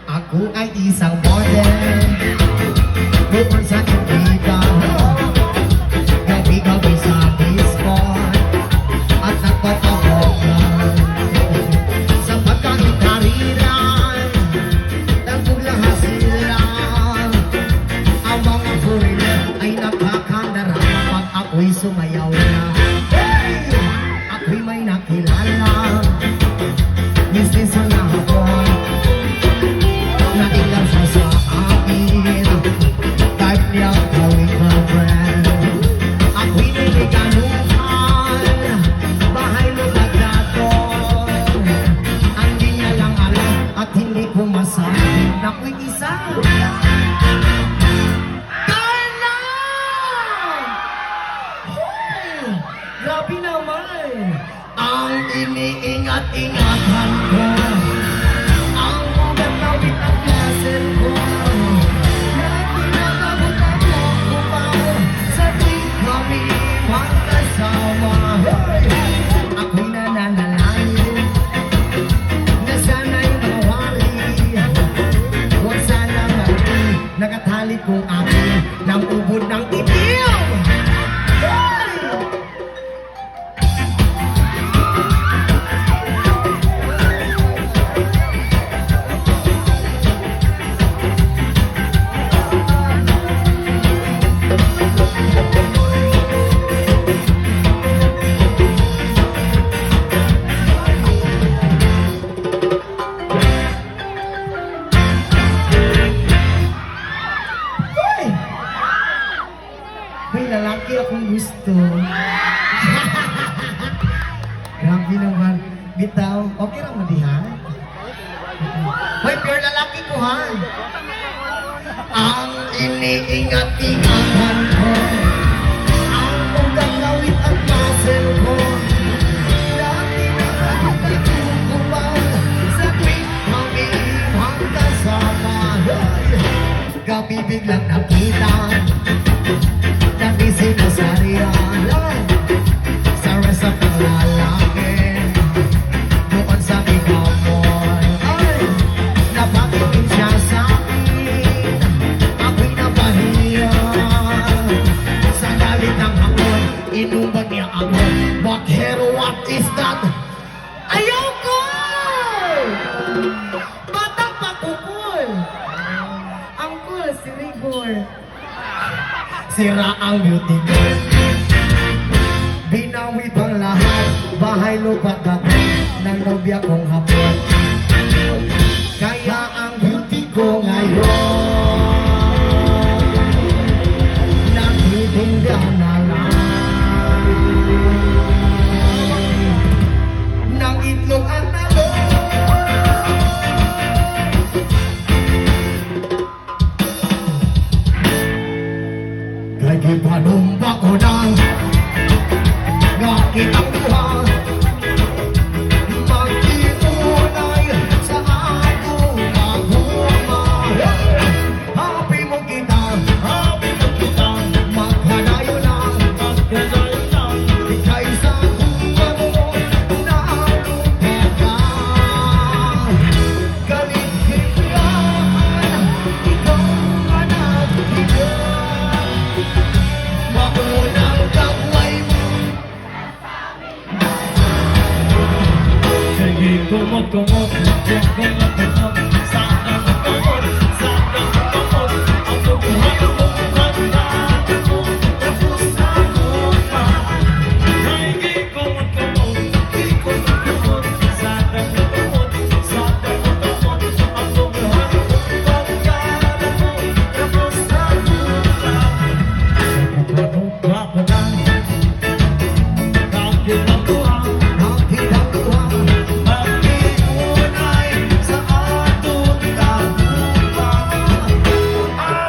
Ako ay isang model doon sa Ibiza. Gabi-gabi sa disco at nagpapapoklan. Sa pagkakitariran ng bulang hasilan, ang mga full ay nakakandara pag ako'y sumayaw na. Ako'y may nakilala, mistiso na ako, na ikaw siya sa akin, type niya gawing girlfriend. Ako'y niliganuhan, bahay lugar na to. Ang di niya lang alam at hindi ko masabi na ako'y isa. Carla! Hoy! Grabe naman! Ang iniingat-ingatan ko, ang magandawin at laser ko, na pinagabot ako pa sa di kami magkasama. Ako'y nananalangin na sana'y mawari, huwag sanang mawari, nakatali kong akin ng ubod ng itil. May lalaki akong gusto. Grabe naman. Bitaw, okay lang mo di ha? Hoy, pure lalaki ko ha? Ang iniingat-ingatan ko, ang pagkakawit at muscle ko, dati nakakatutupang sa tuwing kami magkasama. Gabi biglang nakita, sinasarian sa rest of the lalaki doon sa Bicamon. Ay, napakitin siya sa akin, ako'y napahiya. Sa galit ng hapon, inumbag niya ako, but here, what is that? Ayoko! Batang pakukul! Ang cool, si Rigor. Sira ang beauty ko, binawi pang lahat, bahay lupa gabi ng nobya kong hapon.